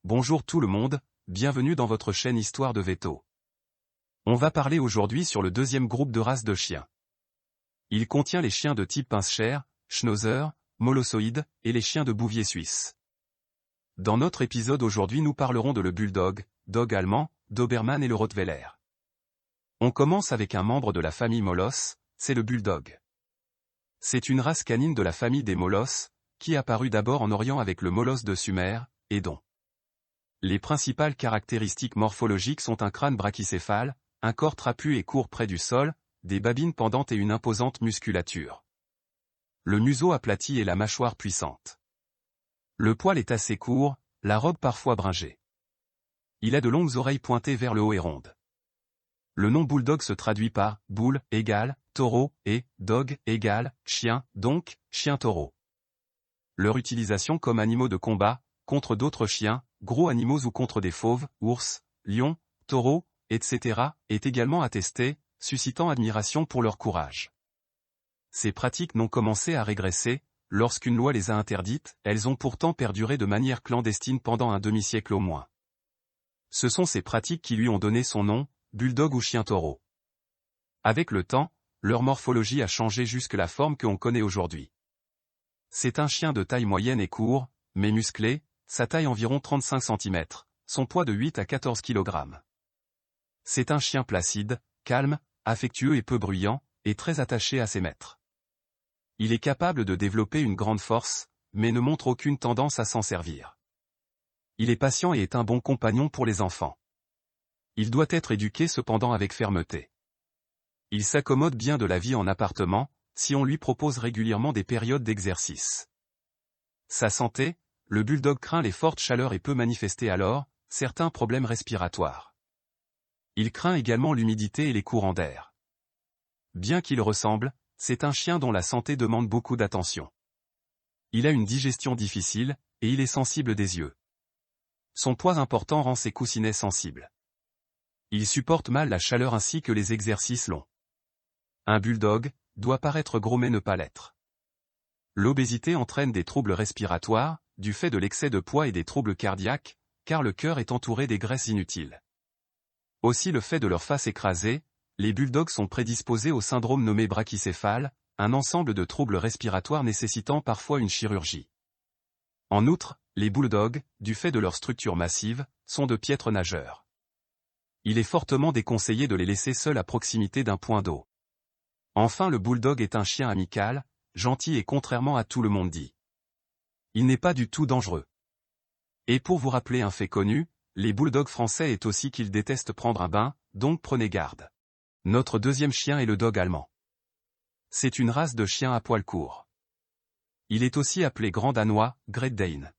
Bonjour tout le monde, bienvenue dans votre chaîne Histoire de Veto. On va parler aujourd'hui sur le deuxième groupe de races de chiens. Il contient les chiens de type pince-chair, schnauzer, molossoïde, et les chiens de bouvier suisse. Dans notre épisode aujourd'hui nous parlerons de le bulldog, dog allemand, doberman et le rottweiler. On commence avec un membre de la famille Molosses, c'est le bulldog. C'est une race canine de la famille des molosses, qui apparut d'abord en Orient avec le molosse de Sumer, et dont les principales caractéristiques morphologiques sont un crâne brachycéphale, un corps trapu et court près du sol, des babines pendantes et une imposante musculature. Le museau aplati et la mâchoire puissante. Le poil est assez court, la robe parfois bringée. Il a de longues oreilles pointées vers le haut et rondes. Le nom bulldog se traduit par « bull » égale « taureau » et « dog » égale « chien », donc « chien-taureau ». Leur utilisation comme animaux de combat, contre d'autres chiens, gros animaux ou contre des fauves, ours, lions, taureaux, etc., est également attestée, suscitant admiration pour leur courage. Ces pratiques n'ont commencé à régresser, lorsqu'une loi les a interdites, elles ont pourtant perduré de manière clandestine pendant un demi-siècle au moins. Ce sont ces pratiques qui lui ont donné son nom, bulldog ou chien-taureau. Avec le temps, leur morphologie a changé jusque la forme que l'on connaît aujourd'hui. C'est un chien de taille moyenne et court, mais musclé, sa taille environ 35 cm, son poids de 8 à 14 kg. C'est un chien placide, calme, affectueux et peu bruyant, et très attaché à ses maîtres. Il est capable de développer une grande force, mais ne montre aucune tendance à s'en servir. Il est patient et est un bon compagnon pour les enfants. Il doit être éduqué cependant avec fermeté. Il s'accommode bien de la vie en appartement, si on lui propose régulièrement des périodes d'exercice. Sa santé, le bulldog craint les fortes chaleurs et peut manifester alors certains problèmes respiratoires. Il craint également l'humidité et les courants d'air. Bien qu'il ressemble, c'est un chien dont la santé demande beaucoup d'attention. Il a une digestion difficile, et il est sensible des yeux. Son poids important rend ses coussinets sensibles. Il supporte mal la chaleur ainsi que les exercices longs. Un bulldog doit paraître gros mais ne pas l'être. L'obésité entraîne des troubles respiratoires, du fait de l'excès de poids et des troubles cardiaques, car le cœur est entouré des graisses inutiles. Aussi le fait de leur face écrasée, les bulldogs sont prédisposés au syndrome nommé brachycéphale, un ensemble de troubles respiratoires nécessitant parfois une chirurgie. En outre, les bulldogs, du fait de leur structure massive, sont de piètres nageurs. Il est fortement déconseillé de les laisser seuls à proximité d'un point d'eau. Enfin le bulldog est un chien amical, gentil et contrairement à tout le monde dit. Il n'est pas du tout dangereux. Et pour vous rappeler un fait connu, les bulldogs français est aussi qu'ils détestent prendre un bain, donc prenez garde. Notre deuxième chien est le dog allemand. C'est une race de chien à poil court. Il est aussi appelé grand danois, Great Dane.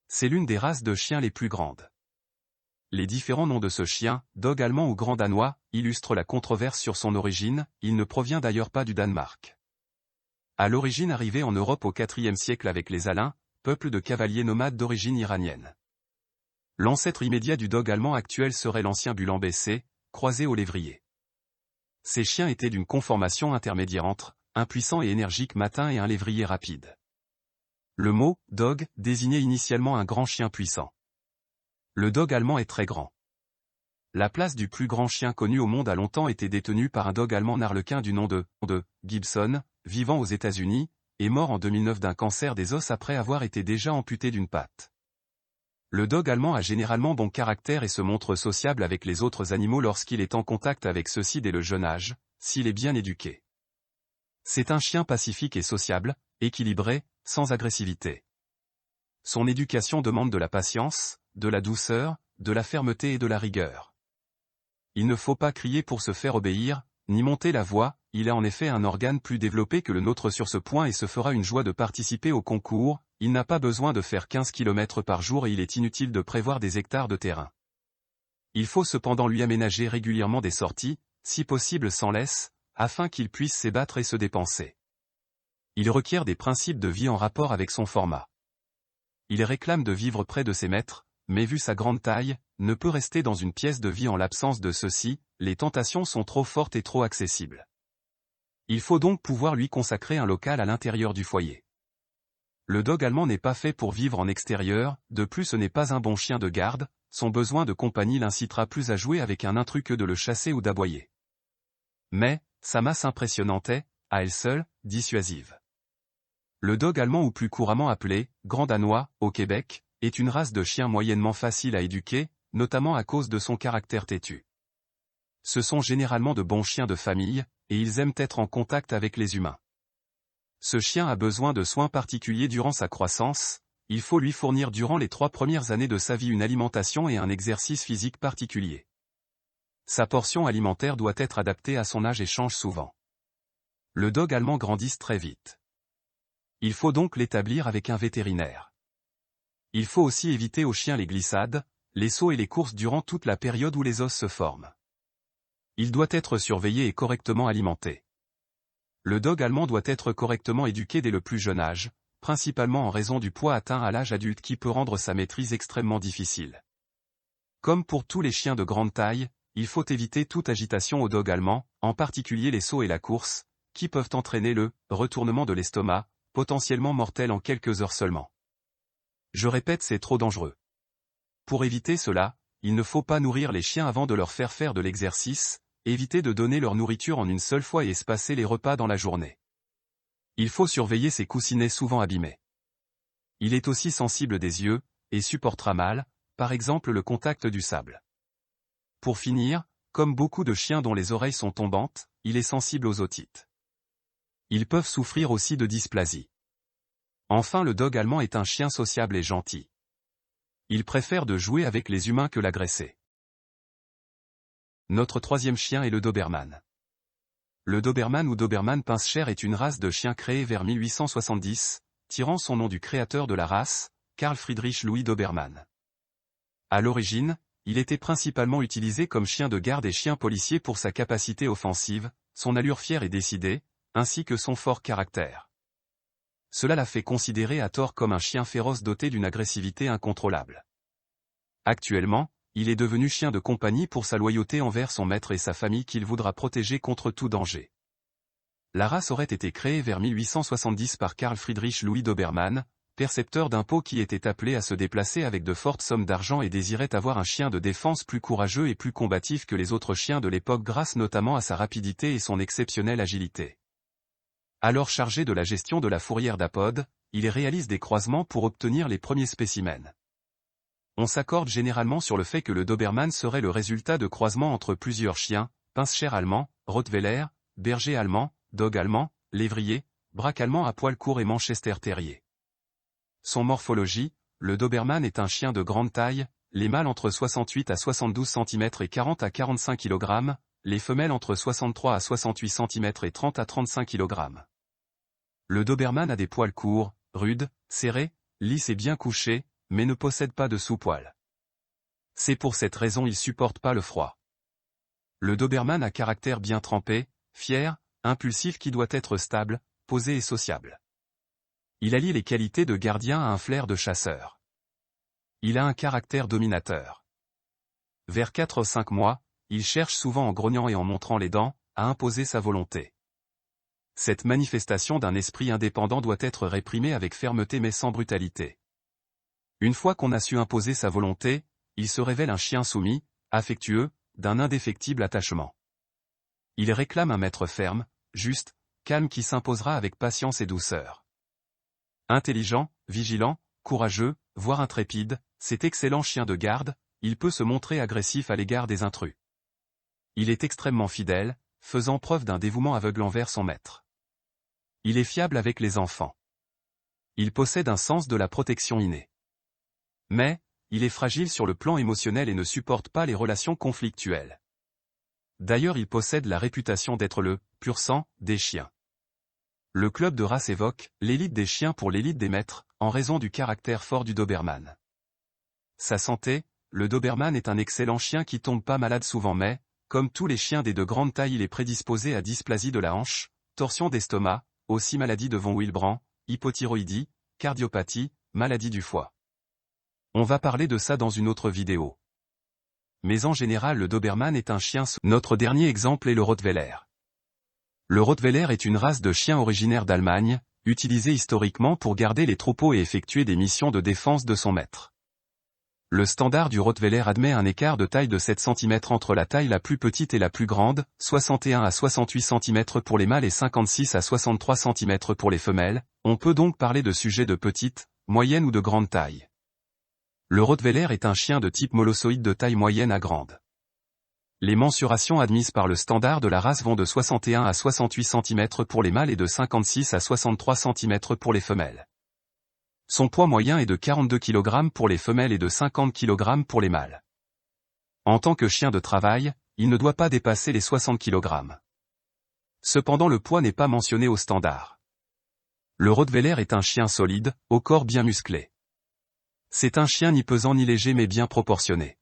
C'est l'une des races de chiens les plus grandes. Les différents noms de ce chien, dog allemand ou grand danois, illustrent la controverse sur son origine, il ne provient d'ailleurs pas du Danemark. À l'origine arrivé en Europe au IVe siècle avec les Alains, peuple de cavaliers nomades d'origine iranienne. L'ancêtre immédiat du dog allemand actuel serait l'ancien Bull-en-Besset, croisé au lévrier. Ces chiens étaient d'une conformation intermédiaire entre un puissant et énergique mâtin et un lévrier rapide. Le mot « dog » désignait initialement un grand chien puissant. Le dog allemand est très grand. La place du plus grand chien connu au monde a longtemps été détenue par un dog allemand narlequin du nom de Gibson, vivant aux États-Unis, et mort en 2009 d'un cancer des os après avoir été déjà amputé d'une patte. Le dog allemand a généralement bon caractère et se montre sociable avec les autres animaux lorsqu'il est en contact avec ceux-ci dès le jeune âge, s'il est bien éduqué. C'est un chien pacifique et sociable, équilibré, sans agressivité. Son éducation demande de la patience, de la douceur, de la fermeté et de la rigueur. Il ne faut pas crier pour se faire obéir, ni monter la voix, il a en effet un organe plus développé que le nôtre sur ce point et se fera une joie de participer au concours, il n'a pas besoin de faire 15 km par jour et il est inutile de prévoir des hectares de terrain. Il faut cependant lui aménager régulièrement des sorties, si possible sans laisse, afin qu'il puisse s'ébattre et se dépenser. Il requiert des principes de vie en rapport avec son format. Il réclame de vivre près de ses maîtres, mais vu sa grande taille, ne peut rester dans une pièce de vie en l'absence de ceux-ci, les tentations sont trop fortes et trop accessibles. Il faut donc pouvoir lui consacrer un local à l'intérieur du foyer. Le dog allemand n'est pas fait pour vivre en extérieur, de plus ce n'est pas un bon chien de garde, son besoin de compagnie l'incitera plus à jouer avec un intrus que de le chasser ou d'aboyer. Mais, sa masse impressionnante est, à elle seule, dissuasive. Le dog allemand ou plus couramment appelé Grand Danois, au Québec, est une race de chien moyennement facile à éduquer, notamment à cause de son caractère têtu. Ce sont généralement de bons chiens de famille, et ils aiment être en contact avec les humains. Ce chien a besoin de soins particuliers durant sa croissance, il faut lui fournir durant les 3 premières années de sa vie une alimentation et un exercice physique particulier. Sa portion alimentaire doit être adaptée à son âge et change souvent. Le dog allemand grandit très vite. Il faut donc l'établir avec un vétérinaire. Il faut aussi éviter aux chiens les glissades, les sauts et les courses durant toute la période où les os se forment. Il doit être surveillé et correctement alimenté. Le dog allemand doit être correctement éduqué dès le plus jeune âge, principalement en raison du poids atteint à l'âge adulte qui peut rendre sa maîtrise extrêmement difficile. Comme pour tous les chiens de grande taille, il faut éviter toute agitation au dog allemand, en particulier les sauts et la course, qui peuvent entraîner le retournement de l'estomac, potentiellement mortel en quelques heures seulement. Je répète, c'est trop dangereux. Pour éviter cela, il ne faut pas nourrir les chiens avant de leur faire faire de l'exercice, éviter de donner leur nourriture en une seule fois et espacer les repas dans la journée. Il faut surveiller ses coussinets souvent abîmés. Il est aussi sensible des yeux, et supportera mal, par exemple le contact du sable. Pour finir, comme beaucoup de chiens dont les oreilles sont tombantes, il est sensible aux otites. Ils peuvent souffrir aussi de dysplasie. Enfin, le dog allemand est un chien sociable et gentil. Il préfère de jouer avec les humains que l'agresser. Notre troisième chien est le Doberman. Le Doberman ou Doberman Pinscher est une race de chiens créée vers 1870, tirant son nom du créateur de la race, Carl Friedrich Louis Doberman. À l'origine, il était principalement utilisé comme chien de garde et chien policier pour sa capacité offensive, son allure fière et décidée, ainsi que son fort caractère. Cela l'a fait considérer à tort comme un chien féroce doté d'une agressivité incontrôlable. Actuellement, il est devenu chien de compagnie pour sa loyauté envers son maître et sa famille qu'il voudra protéger contre tout danger. La race aurait été créée vers 1870 par Carl Friedrich Louis Doberman, percepteur d'impôts qui était appelé à se déplacer avec de fortes sommes d'argent et désirait avoir un chien de défense plus courageux et plus combatif que les autres chiens de l'époque grâce notamment à sa rapidité et son exceptionnelle agilité. Alors chargé de la gestion de la fourrière d'Apode, il réalise des croisements pour obtenir les premiers spécimens. On s'accorde généralement sur le fait que le Doberman serait le résultat de croisements entre plusieurs chiens, Pinscher allemand, Rottweiler, berger allemand, dog allemand, lévrier, braque allemand à poil court et Manchester terrier. Son morphologie, le Doberman est un chien de grande taille, les mâles entre 68 à 72 cm et 40 à 45 kg, les femelles entre 63 à 68 cm et 30 à 35 kg. Le Doberman a des poils courts, rudes, serrés, lisses et bien couchés, mais ne possède pas de sous-poil. C'est pour cette raison il supporte pas le froid. Le Doberman a caractère bien trempé, fier, impulsif qui doit être stable, posé et sociable. Il allie les qualités de gardien à un flair de chasseur. Il a un caractère dominateur. Vers 4-5 mois, il cherche souvent en grognant et en montrant les dents, à imposer sa volonté. Cette manifestation d'un esprit indépendant doit être réprimée avec fermeté mais sans brutalité. Une fois qu'on a su imposer sa volonté, il se révèle un chien soumis, affectueux, d'un indéfectible attachement. Il réclame un maître ferme, juste, calme qui s'imposera avec patience et douceur. Intelligent, vigilant, courageux, voire intrépide, cet excellent chien de garde, il peut se montrer agressif à l'égard des intrus. Il est extrêmement fidèle, faisant preuve d'un dévouement aveugle envers son maître. Il est fiable avec les enfants. Il possède un sens de la protection inné. Mais, il est fragile sur le plan émotionnel et ne supporte pas les relations conflictuelles. D'ailleurs il possède la réputation d'être le « pur sang » des chiens. Le club de race évoque « l'élite des chiens pour l'élite des maîtres » en raison du caractère fort du Doberman. Sa santé, le Doberman est un excellent chien qui tombe pas malade souvent mais, comme tous les chiens des de grande taille il est prédisposé à dysplasie de la hanche, torsion d'estomac, aussi maladie de von Willebrand, hypothyroïdie, cardiopathie, maladie du foie. On va parler de ça dans une autre vidéo. Mais en général le Doberman est un chien. Notre dernier exemple est le Rottweiler. Le Rottweiler est une race de chien originaire d'Allemagne, utilisé historiquement pour garder les troupeaux et effectuer des missions de défense de son maître. Le standard du Rottweiler admet un écart de taille de 7 cm entre la taille la plus petite et la plus grande, 61 à 68 cm pour les mâles et 56 à 63 cm pour les femelles. On peut donc parler de sujets de petite, moyenne ou de grande taille. Le Rottweiler est un chien de type molossoïde de taille moyenne à grande. Les mensurations admises par le standard de la race vont de 61 à 68 cm pour les mâles et de 56 à 63 cm pour les femelles. Son poids moyen est de 42 kg pour les femelles et de 50 kg pour les mâles. En tant que chien de travail, il ne doit pas dépasser les 60 kg. Cependant le poids n'est pas mentionné au standard. Le Rottweiler est un chien solide, au corps bien musclé. C'est un chien ni pesant ni léger mais bien proportionné.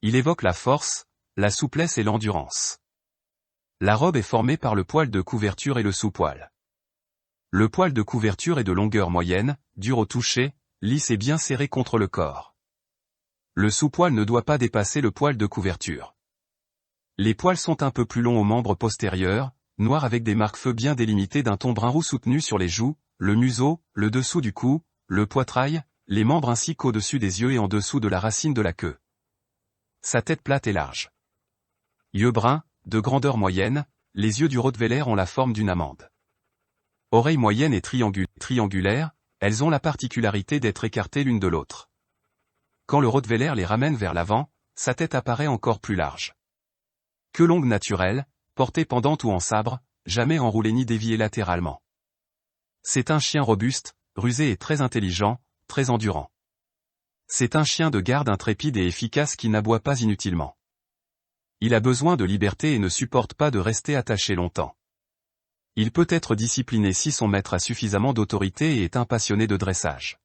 Il évoque la force, la souplesse et l'endurance. La robe est formée par le poil de couverture et le sous-poil. Le poil de couverture est de longueur moyenne, dur au toucher, lisse et bien serré contre le corps. Le sous-poil ne doit pas dépasser le poil de couverture. Les poils sont un peu plus longs aux membres postérieurs, noirs avec des marques-feu bien délimitées d'un ton brun roux soutenu sur les joues, le museau, le dessous du cou, le poitrail, les membres ainsi qu'au-dessus des yeux et en dessous de la racine de la queue. Sa tête plate et large. Yeux bruns, de grandeur moyenne, les yeux du Rottweiler ont la forme d'une amande. Oreilles moyennes et triangulaires, elles ont la particularité d'être écartées l'une de l'autre. Quand le Rottweiler les ramène vers l'avant, sa tête apparaît encore plus large. Queue longue naturelle, portée pendante ou en sabre, jamais enroulée ni déviée latéralement. C'est un chien robuste, rusé et très intelligent, très endurant. C'est un chien de garde intrépide et efficace qui n'aboie pas inutilement. Il a besoin de liberté et ne supporte pas de rester attaché longtemps. Il peut être discipliné si son maître a suffisamment d'autorité et est un passionné de dressage.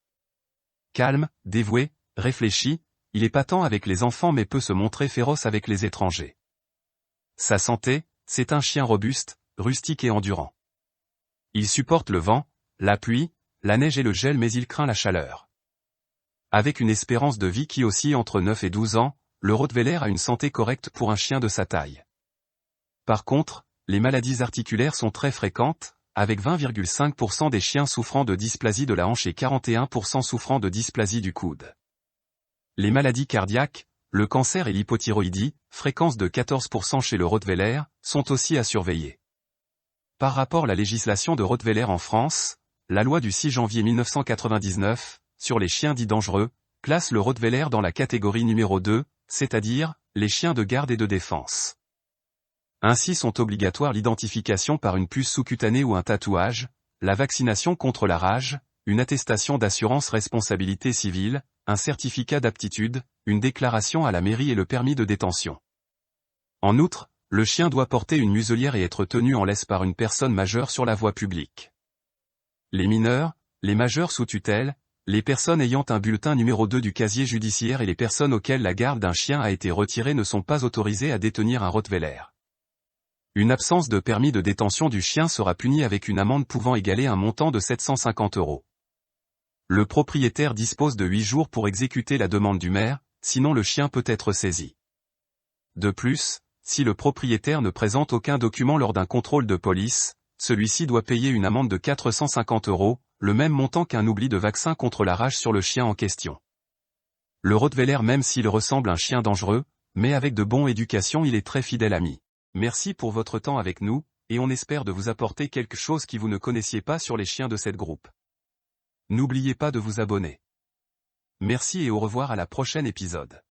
Calme, dévoué, réfléchi, il est patent avec les enfants mais peut se montrer féroce avec les étrangers. Sa santé, c'est un chien robuste, rustique et endurant. Il supporte le vent, la pluie, la neige et le gel mais il craint la chaleur. Avec une espérance de vie qui oscille entre 9 et 12 ans, le Rottweiler a une santé correcte pour un chien de sa taille. Par contre, les maladies articulaires sont très fréquentes, avec 20,5% des chiens souffrant de dysplasie de la hanche et 41% souffrant de dysplasie du coude. Les maladies cardiaques, le cancer et l'hypothyroïdie, fréquence de 14% chez le Rottweiler, sont aussi à surveiller. Par rapport à la législation de Rottweiler en France, la loi du 6 janvier 1999, sur les chiens dits dangereux, classe le Rottweiler dans la catégorie numéro 2, c'est-à-dire, les chiens de garde et de défense. Ainsi sont obligatoires l'identification par une puce sous-cutanée ou un tatouage, la vaccination contre la rage, une attestation d'assurance responsabilité civile, un certificat d'aptitude, une déclaration à la mairie et le permis de détention. En outre, le chien doit porter une muselière et être tenu en laisse par une personne majeure sur la voie publique. Les mineurs, les majeurs sous tutelle, les personnes ayant un bulletin numéro 2 du casier judiciaire et les personnes auxquelles la garde d'un chien a été retirée ne sont pas autorisées à détenir un Rottweiler. Une absence de permis de détention du chien sera punie avec une amende pouvant égaler un montant de 750 €. Le propriétaire dispose de 8 jours pour exécuter la demande du maire, sinon le chien peut être saisi. De plus, si le propriétaire ne présente aucun document lors d'un contrôle de police, celui-ci doit payer une amende de 450 €, le même montant qu'un oubli de vaccin contre la rage sur le chien en question. Le Rottweiler même s'il ressemble à un chien dangereux, mais avec de bonnes éducations il est très fidèle ami. Merci pour votre temps avec nous, et on espère de vous apporter quelque chose qui vous ne connaissiez pas sur les chiens de cette groupe. N'oubliez pas de vous abonner. Merci et au revoir à la prochaine épisode.